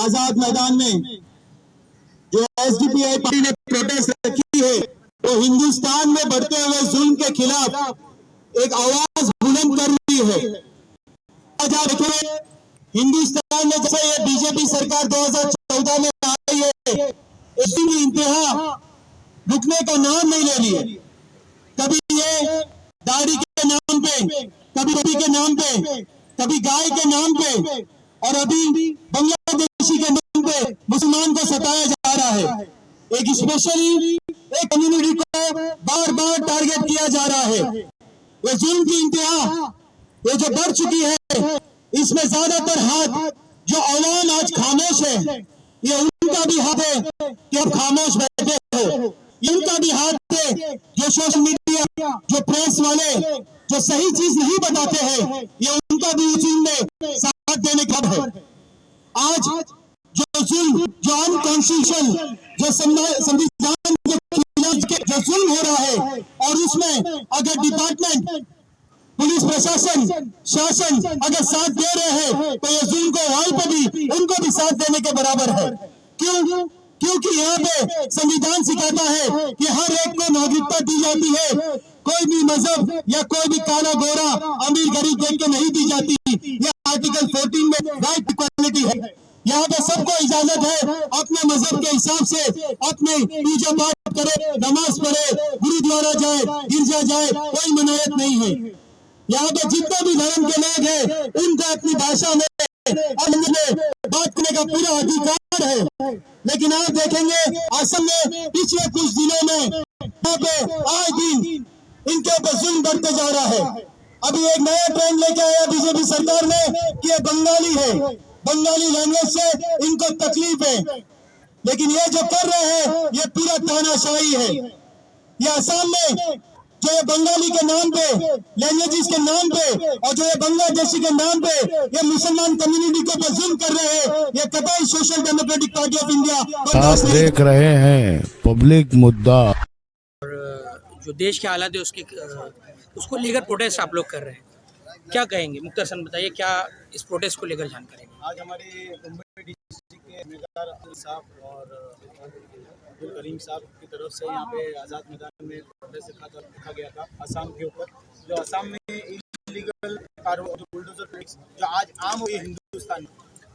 आजाद मैदान में जो SDPI party ने प्रोटेस्ट रखी है वो हिंदुस्तान में बढ़ते हुए जुल्म के खिलाफ एक आवाज बुलंद कर रही है। आज आप देखिए हिंदुस्तान में जैसे ये बीजेपी सरकार 2014 में आई है, इसकी इंतहा रुकने का नाम नहीं ले लिए। कभी ये दाढ़ी के नाम पे, कभी रबी के नाम पे, कभी गाय के नाम पे और अभी बांग्लादेशी के नाम पे मुसलमान को सताया जा रहा है। एक स्पेशली एक कम्युनिटी को बार बार टारगेट किया जा रहा है। ये जुल्म की इंतहा ये जो बढ़ चुकी है, इसमें ज्यादातर हाथ जो अवाम आज खामोश है, ये उनका भी हाथ है कि अब खामोश बैठे हो। ये उनका भी हाथ है जो सोशल मीडिया, जो प्रेस वाले जो सही चीज नहीं बताते हैं, ये उनका भी जुल्म में साथ देने का है। आज जो जुल्म, जो अनकॉन्स्टिट्यूशनल, जो संविधान के खिलाफ जो जुल्म हो रहा है, और उसमें अगर डिपार्टमेंट, पुलिस प्रशासन, शासन अगर साथ दे रहे हैं तो ये जुल्म को वहां पे भी उनको भी साथ देने के बराबर है। क्यों? क्योंकि यहाँ पे संविधान सिखाता है कि हर एक को नागरिकता दी जाती है। कोई भी मजहब या कोई भी काला गोरा अमीर गरीब देख के नहीं दी जाती। यह आर्टिकल 14 में राइट इक्वालिटी है। यहाँ पे सबको इजाजत है अपने मजहब के हिसाब से अपने पूजा पाठ करे, नमाज पढ़े, गुरुद्वारा जाए, गिरजा जाए, कोई मनायत नहीं है। यहाँ पे जितने भी धर्म के लोग हैं उनको अपनी भाषा में बात करने का पूरा अधिकार है। लेकिन आप देखेंगे असम में पिछले कुछ दिनों में यहाँ पे आए दिन इनके ऊपर जुल्म बढ़ते जा रहा है। अभी एक नया ट्रेंड लेके आया बीजेपी सरकार ने कि ये बंगाली है, बंगाली लैंग्वेज से इनको तकलीफ है। लेकिन ये जो कर रहे हैं ये पूरा तानाशाही है। ये असम में जो ये बंगाली के नाम पे, लैंग्वेजेस के नाम पे और जो ये बांग्लादेशी के नाम पे ये मुसलमान कम्युनिटी को जुल्म कर रहे हैं, ये कतई social democratic party of India आप देख रहे हैं पब्लिक मुद्दा। और जो देश के हालात है उसको लेकर प्रोटेस्ट आप लोग कर रहे हैं, क्या कहेंगे? मुख्तार सन बताइए, क्या इस प्रोटेस्ट को लेकर जानकारी? आज हमारे मुंबई डिस्ट्रिक्ट के उम्मीदवार अब्दुल साहब और अब्दुल करीम साहब की तरफ से यहाँ पे आज़ाद मैदान में प्रोटेस्ट रखा गया था असम के ऊपर। जो असम में इलीगल जो बुलडोजर टैक्स जो आज आम हुई है हिंदुस्तान में,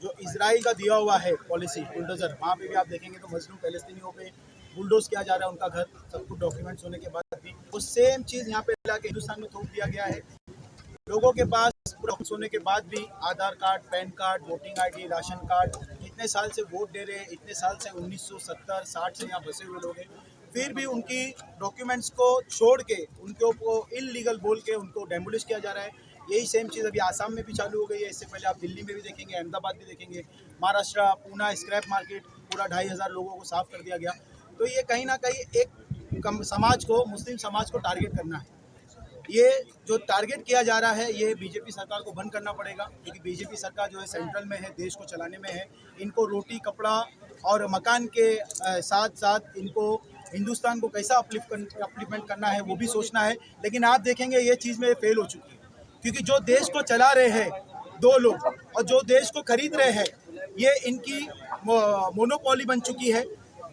जो इजराइल का दिया हुआ है पॉलिसी बुलडोजर, वहाँ पे भी आप देखेंगे तो मजलूम पैलेस्तीनियों पे बुलडोज किया जा रहा है उनका घर, सब कुछ डॉक्यूमेंट्स होने के बाद भी वो सेम चीज़ यहाँ पे ला के हिंदुस्तान में थोप दिया गया है। लोगों के पास डॉक्यूमेंट्स होने के बाद भी Aadhaar card, PAN card, voting ID, ration card, इतने साल से वोट दे रहे हैं, इतने साल से 1970-60 से यहाँ बसे हुए लोग हैं, फिर भी उनकी डॉक्यूमेंट्स को छोड़ के उनको इलीगल बोल के उनको डेमोलिश किया जा रहा है। यही सेम चीज़ अभी आसाम में भी चालू हो गई है। इससे पहले आप दिल्ली में भी देखेंगे, अहमदाबाद भी देखेंगे, महाराष्ट्र, पूना स्क्रैप मार्केट पूरा 2500 लोगों को साफ कर दिया गया। तो ये कहीं ना कहीं एक समाज को, मुस्लिम समाज को टारगेट करना है। ये जो टारगेट किया जा रहा है ये बीजेपी सरकार को बंद करना पड़ेगा, क्योंकि बीजेपी सरकार जो है सेंट्रल में है, देश को चलाने में है। इनको रोटी, कपड़ा और मकान के साथ साथ इनको हिंदुस्तान को कैसा अपलिफ्टमेंट करना है वो भी सोचना है। लेकिन आप देखेंगे ये चीज़ में फेल हो चुकी है, क्योंकि जो देश को चला रहे हैं दो लोग और जो देश को खरीद रहे हैं ये इनकी मोनोपोली बन चुकी है।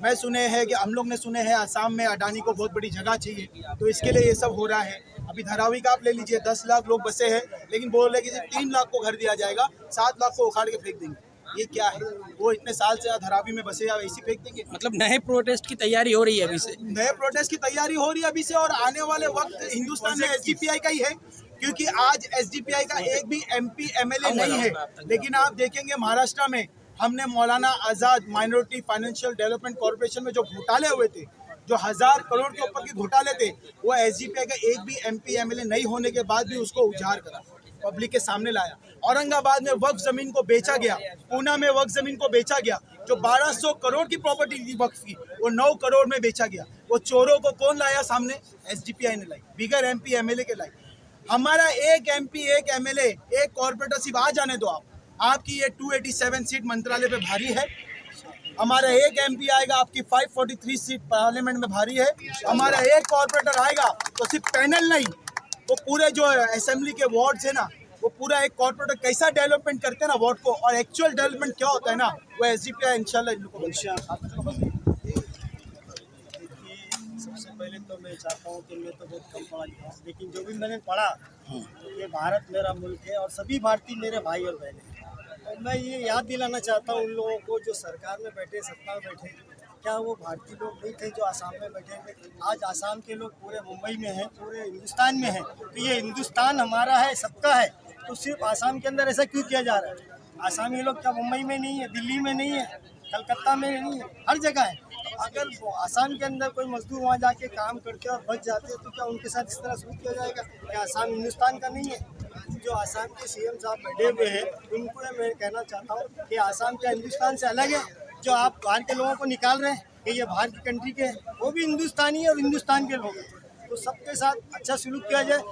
मैं सुने हैं कि हम लोग ने सुने हैं आसाम में अडानी को बहुत बड़ी जगह चाहिए, तो इसके लिए ये सब हो रहा है। अभी धारावी का आप ले लीजिए, 10 लाख लोग बसे हैं, लेकिन बोल रहे कि 3 लाख को घर दिया जाएगा, 7 लाख को उखाड़ के फेंक देंगे। ये क्या है? वो इतने साल से धारावी में बसे या वैसे फेंक देंगे? मतलब नए प्रोटेस्ट की तैयारी हो रही है अभी से? नए प्रोटेस्ट की तैयारी हो रही है अभी से, और आने वाले वक्त हिंदुस्तान में एसडीपीआई का ही है, क्योंकि आज एसडीपीआई का एक भी MP MLA नहीं है। लेकिन आप देखेंगे महाराष्ट्र में हमने मौलाना आज़ाद माइनॉरिटी फाइनेंशियल डेवलपमेंट कॉर्पोरेशन में जो घोटाले हुए थे, जो 1000 करोड़ के ऊपर के घोटाले थे, वो एसडीपीआई का एक भी MP MLA नहीं होने के बाद भी उसको उजागर करा, पब्लिक के सामने लाया। औरंगाबाद में वक्फ जमीन को बेचा गया, पूना में वक्फ जमीन को बेचा गया, जो 1200 करोड़ की प्रॉपर्टी थी वक्फ की, वो 9 करोड़ में बेचा गया। वो चोरों को कौन लाया सामने? एसडीपीआई ने लाई, बिगर MP MLA के लाई। हमारा एक MP, एक MLA, एक कॉर्पोरेटरशिप आ जाने दो आपकी ये 287 सीट मंत्रालय पे भारी है। हमारा एक MP आएगा, आपकी 543 सीट पार्लियामेंट में भारी है। हमारा एक कॉर्पोरेटर आएगा तो सिर्फ पैनल नहीं, वो पूरे जो असेंबली के वार्ड्स है ना, वो पूरा एक कॉर्पोरेट कैसा डेवलपमेंट करते हैं ना वोट को, और एक्चुअल डेवलपमेंट क्या होता है ना, वो एसडीपीआई इंशाल्लाह इन लोगों को सबसे पहले तो मैं चाहता हूँ कि मैं तो बहुत कम पढ़ा लिखा, लेकिन जो भी मैंने पढ़ा ये भारत मेरा मुल्क है और सभी भारतीय मेरे भाई और बहन हैं। और मैं ये याद दिलाना चाहता हूँ उन लोगों को जो सरकार में बैठे, सत्ता में बैठे, क्या वो भारतीय लोग नहीं थे जो आसाम में बैठे थे? आज आसाम के लोग पूरे मुंबई में हैं, पूरे हिंदुस्तान में हैं। तो ये हिंदुस्तान हमारा है, सबका है, तो सिर्फ आसाम के अंदर ऐसा क्यों किया जा रहा है? आसामी लोग क्या मुंबई में नहीं है, दिल्ली में नहीं है, कलकत्ता में नहीं है, हर जगह है। तो अगर वो आसाम के अंदर कोई मजदूर वहाँ जाके काम करते और बच जाते हैं तो क्या उनके साथ इस तरह सलूक किया जाएगा? क्या आसाम हिंदुस्तान का नहीं है? जो आसाम के सीएम साहब बैठे हुए हैं उनको मैं कहना चाहता हूँ कि आसाम क्या हिंदुस्तान से अलग है? जो आप बाहर के लोगों को निकाल रहे हैं कि ये बाहर की कंट्री के हैं, वो भी हिंदुस्तानी है और हिंदुस्तान के लोग हैं। तो सबके साथ अच्छा सलूक किया जाए।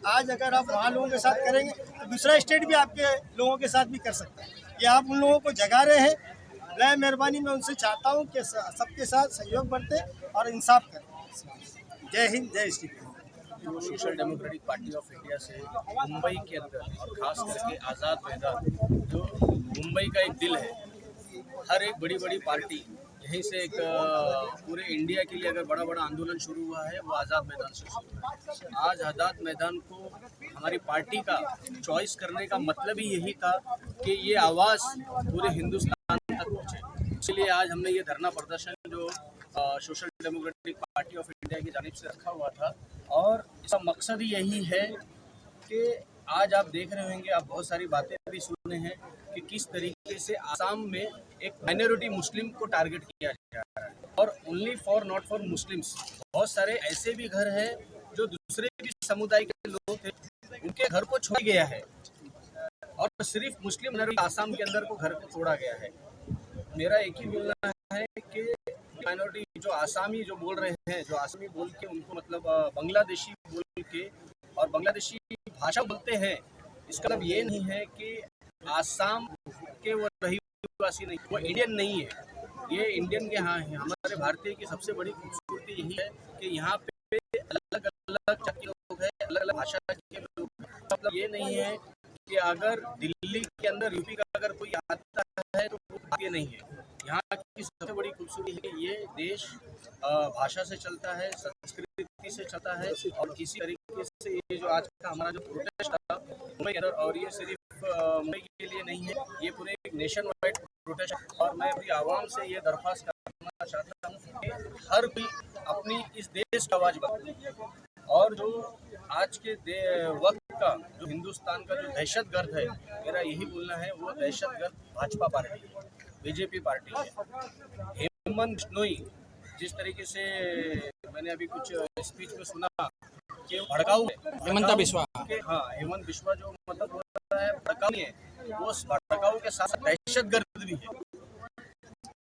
आज अगर आप वहाँ लोगों के साथ करेंगे तो दूसरा स्टेट भी आपके लोगों के साथ भी कर सकता है। ये आप उन लोगों को जगा रहे हैं। मैं मेहरबानी मैं उनसे चाहता हूँ कि सबके साथ सहयोग बरते और इंसाफ करें। जय हिंद, जय Shri Krishna. Social democratic party of India से मुंबई के अंदर और ख़ास करके आज़ाद मैदान जो मुंबई का एक दिल है, हर एक बड़ी बड़ी पार्टी यहीं से एक पूरे इंडिया के लिए अगर बड़ा बड़ा आंदोलन शुरू हुआ है वो आज़ाद मैदान से शुरू हुआ। आज आज़ाद मैदान को हमारी पार्टी का चॉइस करने का मतलब ही यही था कि ये आवाज़ पूरे हिंदुस्तान तक पहुँचे। इसलिए आज हमने ये धरना प्रदर्शन जो social democratic party of India की जानिब से रखा हुआ था, और इसका मकसद ही यही है कि आज आप देख रहे होंगे, आप बहुत सारी बातें भी सुने हैं कि किस तरीके से आसाम में एक माइनॉरिटी मुस्लिम को टारगेट किया जा रहा है, और only for not for Muslims. बहुत सारे ऐसे भी घर हैं जो दूसरे भी समुदाय के लोग थे, उनके घर को छोड़ा गया है, और सिर्फ मुस्लिम आसाम के अंदर को घर को छोड़ा गया है। मेरा एक ही बोलना है कि माइनॉरिटी जो आसामी जो बोल रहे हैं, जो आसामी बोल के उनको मतलब बांग्लादेशी बोल के और बांग्लादेशी भाषा बोलते हैं, इसका मतलब ये नहीं है कि आसाम के वो रहीवासी नहीं, वो इंडियन नहीं है। ये इंडियन के यहाँ है। हमारे भारतीय की सबसे बड़ी खूबसूरती यही है कि यहाँ पे अलग अलग जाति के लोग हैं, अलग अलग भाषा के लोग हैं। मतलब ये नहीं है कि अगर दिल्ली के अंदर यूपी का अगर कोई आता है तो वो भारतीय नहीं है। यहाँ की सबसे बड़ी खूबसूरती है कि ये देश भाषा से चलता है, संस्कृति से चलता है, और किसी तरीके से ये जो आज का हमारा जो प्रोटेस्ट था मुंबई के अंदर, और ये सिर्फ मुंबई के लिए नहीं है, ये पूरे एक नेशन वाइड प्रोटेस्ट है। और मैं भी आवाम से ये दरख्वास्त करना चाहता हूँ कि हर कोई अपनी इस देश की आवाज़ बनाए, और जो आज के वक्त का जो हिंदुस्तान का जो दहशतगर्द है, मेरा यही बोलना है, वो दहशतगर्द भाजपा पार्टी है, बीजेपी पार्टी है। हेमंत बिश्नोई जिस तरीके से मैंने अभी कुछ स्पीच में सुना कि भड़काऊ हेमंत बिस्वा, हाँ हेमंत बिस्वा जो मतलब बोल रहा है भड़काऊ नहीं है, वो भड़काऊ के साथ दहशतगर्द भी है।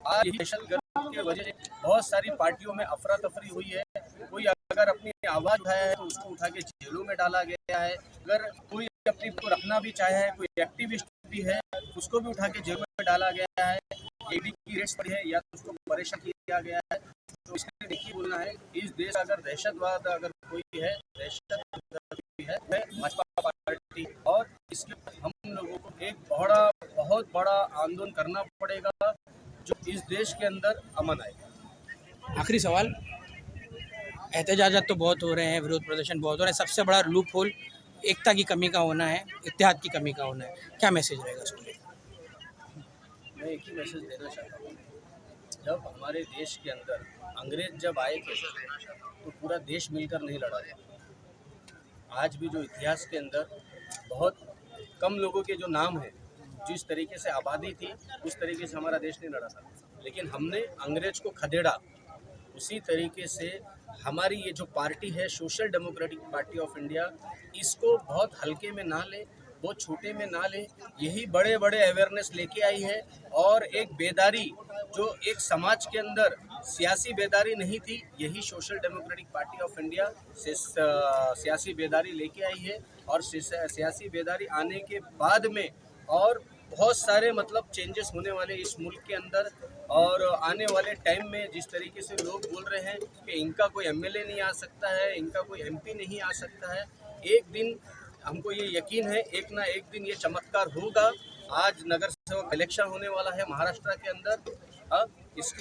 आज यही दहशतगर्द की वजह से बहुत सारी पार्टियों में अफरा तफरी हुई है। कोई अगर अपनी आवाज़ उठाया है तो उसको उठा के जेलों में डाला गया है। अगर कोई अपनी को रखना भी चाहे है, कोई एक्टिविस्ट भी है, उसको भी उठा के जेलों में डाला गया है, ईडी की रेड्स पड़ी है, या तो उसको परेशान किया गया है। तो इसलिए देखिए बोलना है, इस देश का अगर दहशतवाद अगर कोई है, दहशतगर्द है भाजपा पार्टी, और इसलिए हम लोगों को एक बहुत बड़ा आंदोलन करना पड़ेगा जो इस देश के अंदर अमन आए। आखिरी सवाल, एहतजाजात तो बहुत हो रहे हैं, विरोध प्रदर्शन बहुत हो रहे हैं, सबसे बड़ा लूप होल एकता की कमी का होना है, इत्तेहाद की कमी का होना है, क्या मैसेज रहेगा उसको लेकर? मैं एक ही मैसेज देना चाहता हूँ, जब हमारे देश के अंदर अंग्रेज जब आए थे तो पूरा देश मिलकर नहीं लड़ा था। आज भी जो इतिहास के अंदर बहुत कम लोगों के जो नाम हैं, जिस तरीके से आबादी थी उस तरीके से हमारा देश नहीं लड़ा था, लेकिन हमने अंग्रेज को खदेड़ा। उसी तरीके से हमारी ये जो पार्टी है social democratic party of India, इसको बहुत हल्के में ना ले, बहुत छोटे में ना ले, यही बड़े बड़े अवेयरनेस लेके आई है, और एक बेदारी जो एक समाज के अंदर सियासी बेदारी नहीं थी, यही social democratic party of India से सियासी बेदारी लेके आई है। और सियासी बेदारी आने के बाद में और बहुत सारे मतलब चेंजेस होने वाले इस मुल्क के अंदर, और आने वाले टाइम में जिस तरीके से लोग बोल रहे हैं कि इनका कोई एमएलए नहीं आ सकता है, इनका कोई एमपी नहीं आ सकता है, एक दिन हमको ये यकीन है एक ना एक दिन ये चमत्कार होगा। आज नगर सेवक इलेक्शन होने वाला है महाराष्ट्र के अंदर।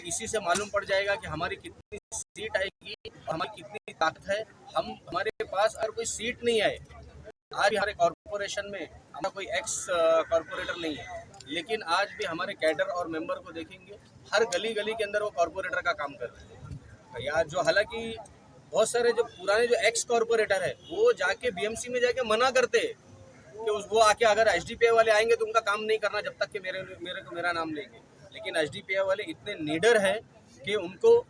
इसी से मालूम पड़ जाएगा कि हमारी कितनी सीट आएगी और हमारी कितनी ताकत है। हमारे पास अगर कोई सीट नहीं आए, आज भी हमारे कॉरपोरेशन में हमारा कोई एक्स कॉरपोरेटर नहीं है, लेकिन आज भी हमारे कैडर और मेंबर को देखेंगे हर गली गली के अंदर वो कॉरपोरेटर का काम कर रहे हैं। या जो हालांकि बहुत सारे जो पुराने जो एक्स कॉरपोरेटर है वो जाके बीएमसी में जाके मना करते कि वो आके अगर एसडीपीआई वाले आएंगे तो उनका काम नहीं करना जब तक कि मेरा नाम लेंगे। लेकिन एसडीपीआई वाले इतने नीडर हैं कि उनको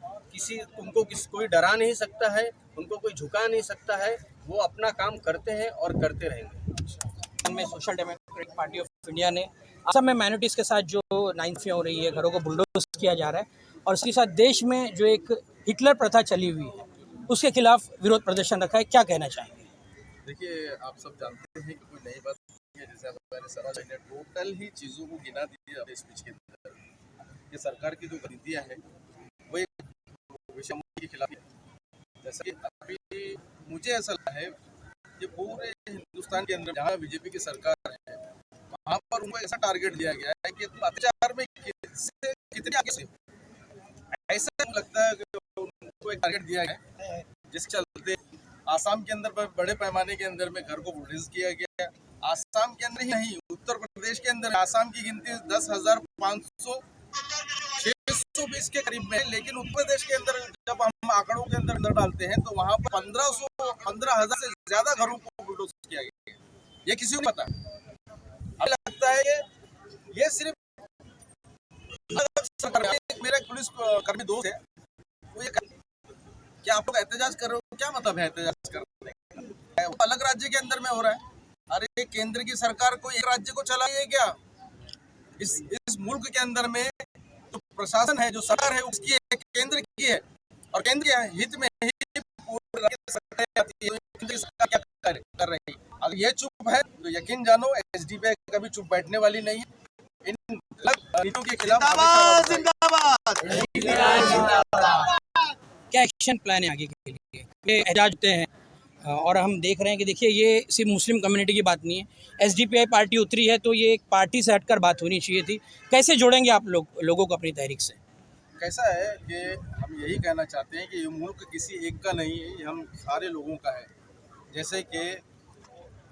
कोई डरा नहीं सकता है, उनको कोई झुका नहीं सकता है। वो अपना काम करते हैं और करते रहेंगे। में social democratic party of India ने असम में माइनॉरिटीज़ के साथ जो नाइंसाफी हो रही है, घरों को बुलडोज किया जा रहा है और इसके साथ देश में जो एक हिटलर प्रथा चली हुई है उसके खिलाफ विरोध प्रदर्शन रखा है, क्या कहना चाहेंगे? देखिए, आप सब जानते हैं कि कोई नई बात नहीं है। जैसे हमारे सराज ने टोटल ही चीज़ों को गिना दी है अपने स्पीच के अंदर। ये सरकार की जो नीतियाँ हैं वो विषम के खिलाफ है। जैसा कि अभी मुझे ऐसा लगा है कि पूरे हिंदुस्तान के अंदर जहाँ बीजेपी की सरकार है वहाँ पर उनको ऐसा टारगेट दिया गया है कि तुम अत्याचार में कितने आगे से, ऐसा लगता है कि उनको एक टारगेट दिया गया है जिसके चलते आसाम के अंदर बड़े पैमाने के अंदर में घर को बुलडोज किया गया है। आसाम के अंदर ही नहीं, उत्तर प्रदेश के अंदर आसाम की गिनती 10,520 के करीब में है, लेकिन उत्तर प्रदेश के अंदर जब हम आंकड़ों के अंदर डालते हैं तो वहाँ पर 15,000 से ज्यादा घरों को बुलडोज किया गया है। ये किसी को नहीं पता। हमें लगता है कि ये सिर्फ मेरा एक पुलिस कर्मी दोस्त है, वो ये क्या आप लोग एहतजाज कर रहे हो, क्या मतलब है एहतजाज करने का? वो अलग राज्य के अंदर में हो रहा है। अरे केंद्र की सरकार कोई एक राज्य को चला है क्या? इस मुल्क के अंदर में जो प्रशासन है, जो सरकार है, उसकी है, केंद्र की है और केंद्र के हित में ही पूरी सरकार आती है। केंद्र की सरकार क्या कर रही है? अगर ये चुप है तो यकीन जानो एसडीपीआई कभी चुप बैठने वाली नहीं है। इन गलत नीतियों के खिलाफ क्या एक्शन प्लान है आगे के लिए? ये एहतजाज होते हैं और हम देख रहे हैं कि देखिए ये सिर्फ मुस्लिम कम्युनिटी की बात नहीं है। एसडीपीआई पार्टी उतरी है तो ये एक पार्टी से हटकर बात होनी चाहिए थी। कैसे जोड़ेंगे आप लोगों को अपनी तहरीक से? कैसा है कि हम यही कहना चाहते हैं कि ये मुल्क किसी एक का नहीं है, ये हम सारे लोगों का है। जैसे कि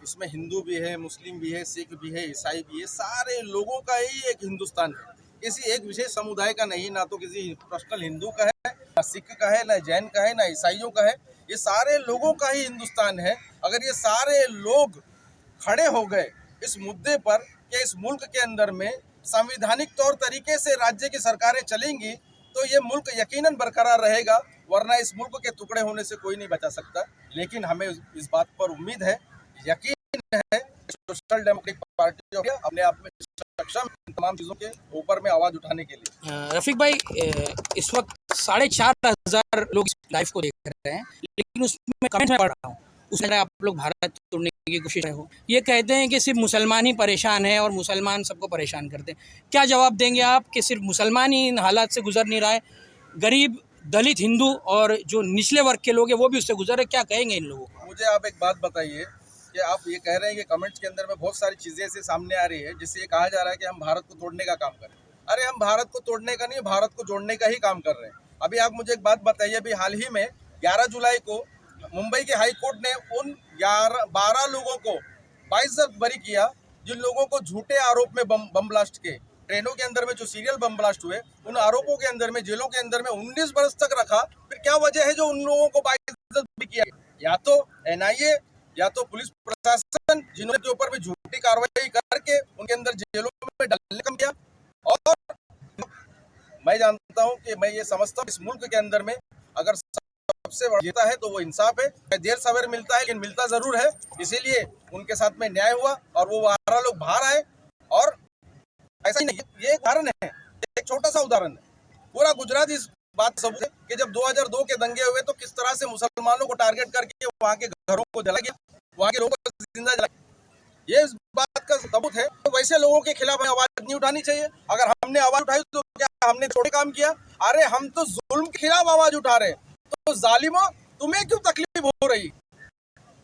इसमें हिंदू भी है, मुस्लिम भी है, सिख भी है, ईसाई भी है, सारे लोगों का ही एक हिंदुस्तान है। किसी एक विशेष समुदाय का नहीं, ना तो किसी पर्सनल हिंदू का है, ना सिख का है, ना जैन का है, ना ईसाइयों का है। ये सारे लोगों का ही हिंदुस्तान है। अगर ये सारे लोग खड़े हो गए इस मुद्दे पर कि इस मुल्क के अंदर में संवैधानिक तौर तरीके से राज्य की सरकारें चलेंगी तो ये मुल्क यकीनन बरकरार रहेगा, वरना इस मुल्क के टुकड़े होने से कोई नहीं बचा सकता। लेकिन हमें इस बात पर उम्मीद है, यकीन है, सोशल डेमोक्रेटिक पार्टी अपने आप में सक्षम तमाम चीज़ों के ऊपर में आवाज़ उठाने के लिए। रफीक भाई, इस वक्त 4,500 लोग इस लाइव को देख रहे हैं, लेकिन उसमें कमेंट में पढ़ रहा हूँ, उसमें आप लोग भारत तोड़ने की कोशिश रहे हो। ये कहते हैं कि सिर्फ मुसलमान ही परेशान है और मुसलमान सबको परेशान करते हैं। क्या जवाब देंगे आप कि सिर्फ मुसलमान ही इन हालात से गुजर नहीं रहा है, गरीब, दलित, हिंदू और जो निचले वर्ग के लोग हैं वो भी उससे गुजर रहे? क्या कहेंगे इन लोगों को? मुझे आप एक बात बताइए कि आप ये कह रहे हैं कि कमेंट्स के अंदर में बहुत सारी चीज़ें ऐसे सामने आ रही है जिससे ये कहा जा रहा है कि हम भारत को तोड़ने का काम कर रहे हैं। अरे हम भारत को तोड़ने का नहीं, भारत को जोड़ने का ही काम कर रहे हैं। अभी आप मुझे एक बात बताइए, अभी हाल ही में 11 जुलाई को मुंबई के हाई कोर्ट ने उन 12 लोगों को 22 बरी किया जिन लोगों को झूठे आरोप में बम ब्लास्ट के, ट्रेनों के अंदर में जो सीरियल बम ब्लास्ट हुए, उन आरोपों के अंदर में जेलों के अंदर में 19 वर्ष तक रखा। फिर क्या वजह है जो उन लोगों को 22 भी किया? या तो एनआईए या तो पुलिस प्रशासन जिन्होंने के ऊपर भी झूठी कार्रवाई करके उनके अंदर जेलों में डालने का किया। और मैं जानता हूं कि मैं ये समझता हूं इस मुल्क के अंदर में अगर सबसे बड़ा जीता है तो वो इंसाफ है। देर सवेर मिलता है लेकिन मिलता जरूर है, इसीलिए उनके साथ में न्याय हुआ और वो 12 लोग बाहर आए। और ऐसा ही नहीं, ये एक उदाहरण है, एक छोटा सा उदाहरण है। पूरा गुजरात इस बात सब है कि जब 2002 के दंगे हुए तो किस तरह से मुसलमानों को टारगेट करके वहाँ के घरों को जला गया, वहाँ के लोगों को जिंदा जला गया। ये इस बात का सबूत है। तो वैसे लोगों के खिलाफ हमें आवाज नहीं उठानी चाहिए। अगर हमने आवाज उठाई तो क्या हमने थोड़े काम किया? अरे हम तो जुल्म के खिलाफ आवाज उठा रहे हैं। तो जालिमों, तुम्हें क्यों तकलीफ हो रही?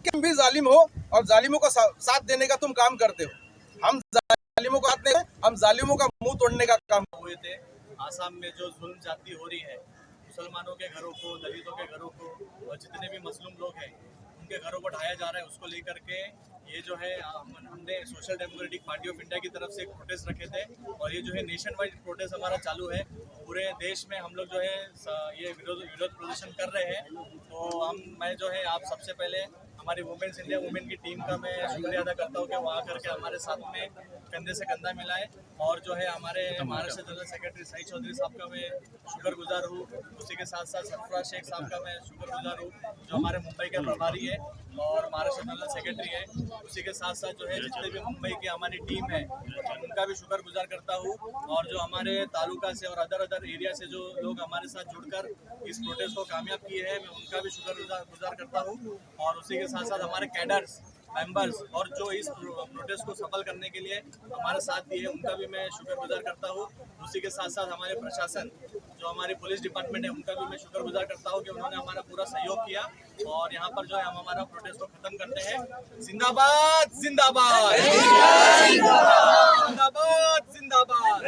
तुम भी जालिम हो और जालिमों का साथ देने का तुम काम करते हो। हम जालिमों को हाथ नहीं, हम जालिमों का मुंह तोड़ने का काम हुए थे। आसाम में जो जुल्म जाती हो रही है मुसलमानों के घरों को, दलितों के घरों को और जितने भी मजलूम लोग हैं उनके घरों को ढाया जा रहा है, उसको लेकर के ये जो है हमने social democratic party of India की तरफ से एक प्रोटेस्ट रखे थे और ये जो है नेशन वाइड प्रोटेस्ट हमारा चालू है। पूरे देश में हम लोग जो है ये विरोध प्रदर्शन कर रहे हैं। तो मैं जो है आप सबसे पहले हमारी वुमेन्स इंडिया वुमेन की टीम का मैं शुक्रिया अदा करता हूँ कि वहाँ करके हमारे साथ में कंधे से कंधा मिलाए और जो है हमारे महाराष्ट्र जनरल सेक्रेटरी साई चौधरी साहब का मैं शुक्रगुजार हूँ। उसी के साथ साथ सरफराज शेख साहब का मैं शुक्रगुजार हूँ जो हमारे मुंबई के प्रभारी है और महाराष्ट्र जनरल सेक्रेटरी है। उसी के साथ साथ जो है जितने भी मुंबई की हमारी टीम है उनका भी शुक्रगुजार करता हूँ और जो हमारे तालुका से और अदर एरिया से जो लोग हमारे साथ जुड़कर इस प्रोटेस्ट को कामयाब किए हैं मैं उनका भी शुक्रगुजार करता हूँ। और उसी के साथ साथ हमारे कैडर्स मेंबर्स और जो इस प्रोटेस्ट को सफल करने के लिए हमारे साथ दिए उनका भी मैं शुक्रगुजार करता हूँ। उसी के साथ साथ हमारे प्रशासन जो हमारी पुलिस डिपार्टमेंट है उनका भी मैं शुक्रगुजार करता हूँ कि उन्होंने हमारा पूरा सहयोग किया और यहाँ पर जो है हम हमारा प्रोटेस्ट को खत्म करते हैं। जिंदाबाद जिंदाबाद जिंदाबाद जिंदाबाद।